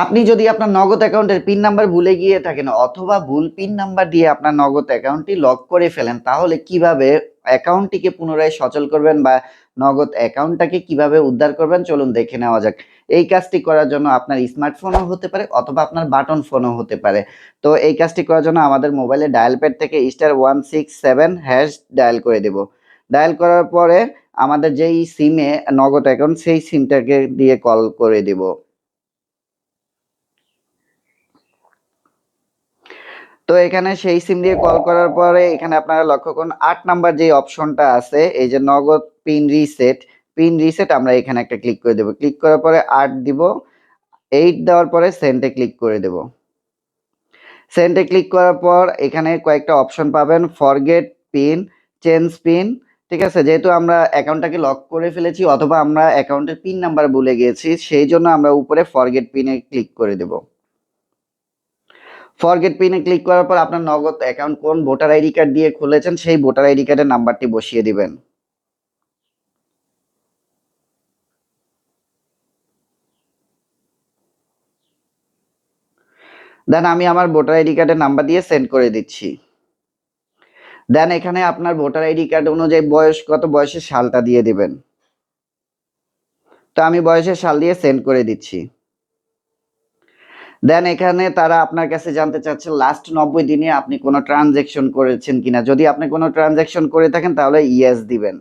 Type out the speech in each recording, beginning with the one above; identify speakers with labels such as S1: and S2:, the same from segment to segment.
S1: আপনি যদি আপনার নগদ অ্যাকাউন্টের পিন নাম্বার ভুলে গিয়ে থাকেন অথবা ভুল পিন নাম্বার দিয়ে আপনার নগদ অ্যাকাউন্টটি লক করে ফেলেন, তাহলে কিভাবে অ্যাকাউন্টটিকে পুনরায় সচল করবেন বা নগদ অ্যাকাউন্টটাকে কিভাবে উদ্ধার করবেন, চলুন দেখে নেওয়া যাক। এই কাজটি করার জন্য আপনার স্মার্টফোনও হতে পারে অথবা আপনার বাটন ফোনও হতে পারে। তো এই কাজটি করার জন্য আমাদের মোবাইলে ডায়াল প্যাড থেকে *167# ডায়াল করে দেব। ডায়াল করার পরে আমাদের যেই সিমে নগদ অ্যাকাউন্ট সেই সিমটাকে দিয়ে কল করে দেব। তো এখানে সেই সিম দিয়ে কল করার পরে এখানে আপনারা লক্ষ্য করুন ৮ নাম্বার যে অপশনটা আছে, এই যে নগদ পিন রিসেট আমরা এখানে একটা ক্লিক করে দেব। ক্লিক করার পরে ৮ দিব, 8 দেওয়ার পরে সেন্ডে ক্লিক করে দেব। সেন্ডে ক্লিক করার পর এখানে কয়েকটা অপশন পাবেন, ফরগেট পিন, চেঞ্জ পিন। ঠিক আছে, যেহেতু আমরা অ্যাকাউন্টটাকে লক করে ফেলেছি অথবা আমরা অ্যাকাউন্টের পিন নাম্বার ভুলে গিয়েছি, সেই জন্য আমরা উপরে ফরগেট পিনে ক্লিক করে দেব। ফরগেট পিনে ক্লিক করার পর আপনার নগদ অ্যাকাউন্ট কোন ভোটার আইডি কার্ড দিয়ে খুলেছেন সেই ভোটার আইডি কার্ডের নাম্বারটি বসিয়ে দিবেন। দেন আমি আমার ভোটার আইডি কার্ডের নাম্বার দিয়ে সেন্ড করে দিচ্ছি। দেন এখানে আপনার ভোটার আইডি কার্ড অনুযায়ী বয়স কত, বয়সের সালটা দিয়ে দিবেন। তো আমি বয়সের সাল দিয়ে সেন্ড করে দিচ্ছি। দেন এখানে তারা আপনার কাছে জানতে চাচ্ছে লাস্ট ৯০ দিনে আপনি কোনো ট্রানজ্যাকশন করেছেন কিনা। যদি আপনি কোনো ট্রানজ্যাকশন করে থাকেন তাহলে ইয়েস দিবেন।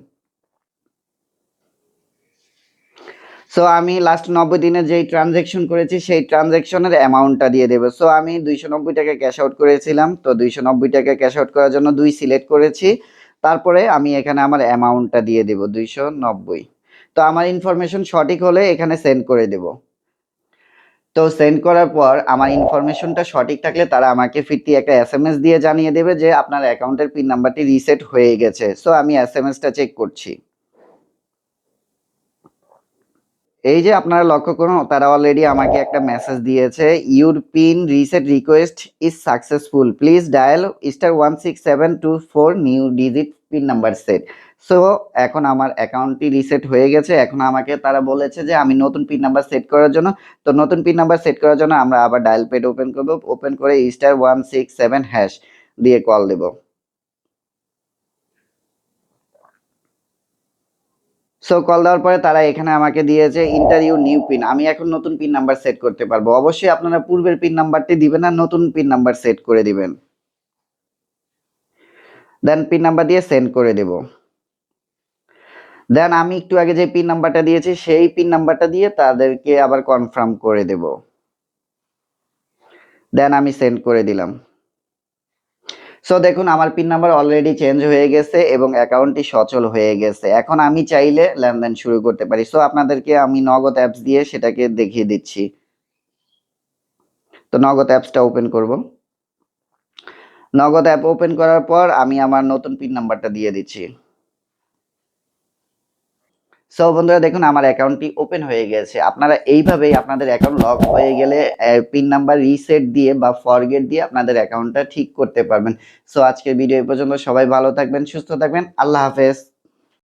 S1: সো আমি লাস্ট ৯০ দিনে যেই ট্রানজ্যাকশন করেছি সেই ট্রানজ্যাকশনের অ্যামাউন্টটা দিয়ে দেব। সো আমি ২৯০ টাকা ক্যাশ আউট করেছিলাম। তো ২৯০ টাকা ক্যাশ আউট করার জন্য ২ সিলেক্ট করেছি। তারপরে আমি এখানে আমার অ্যামাউন্টটা দিয়ে দেব ২৯০। তো আমার ইনফরমেশন সঠিক হলে এখানে সেন্ড করে দেব। তো সেন্ড করার পর আমার ইনফরমেশনটা সঠিক থাকলে তারা আমাকে ফিরতি একটা এসএমএস দিয়ে জানিয়ে দেবে যে আপনার অ্যাকাউন্টের পিন নাম্বারটি রিসেট হয়ে গেছে। সো আমি এসএমএসটা চেক করছি। এই যে আপনারা লক্ষ্য করুন তারা অলরেডি আমাকে একটা মেসেজ দিয়েছে, your pin reset request is successful, please dial *16724 new digit pin number set. So এখন আমার অ্যাকাউন্টটি রিসেট হয়ে গেছে। এখন আমাকে তারা বলেছে যে আমি নতুন পিন নাম্বার সেট করার জন্য, তো নতুন পিন নাম্বার সেট করার জন্য আমরা আবার ডায়াল প্যাড ওপেন করব, ওপেন করে *167# দিয়ে কল দেব। সো কল দেওয়ার পরে তারা এখানে আমাকে দিয়েছে এন্টার ইউর নিউ পিন। আমি এখন নতুন পিন নাম্বার সেট করতে পারবো। অবশ্যই আপনারা পূর্বের পিন নাম্বারটি দিবেন না, নতুন পিন নাম্বার সেট করে দিবেন। দেন পিন নাম্বার দিয়ে সেন্ড করে দেব। দেন আমি একটু আগে যে পিন নাম্বারটা দিয়েছি সেই পিন নাম্বারটা দিয়ে তাদেরকে আবার কনফার্ম করে দেব। দেন আমি সেন্ড করে দিলাম। সো দেখুন আমার পিন নাম্বার অলরেডি চেঞ্জ হয়ে গেছে এবং অ্যাকাউন্টটি সচল হয়ে গেছে। এখন আমি চাইলে লেনদেন শুরু করতে পারি। সো আপনাদেরকে আমি নগদ অ্যাপস দিয়ে সেটাকে দেখিয়ে দিচ্ছি। তো নগদ অ্যাপসটা ওপেন করব। নগদ অ্যাপ ওপেন করার পর আমি আমার নতুন পিন নাম্বারটা দিয়ে দিচ্ছি। সো বন্ধুরা দেখুন আমার অ্যাকাউন্টটি ওপেন হয়ে গেছে। আপনারা এইভাবেই আপনাদের অ্যাকাউন্ট লক হয়ে গেলে পিন নাম্বার রিসেট দিয়ে বা ফরগেট দিয়ে আপনাদের অ্যাকাউন্টটা ঠিক করতে পারবেন। সো আজকের ভিডিও এই পর্যন্ত। সবাই ভালো থাকবেন, সুস্থ থাকবেন। আল্লাহ হাফেজ।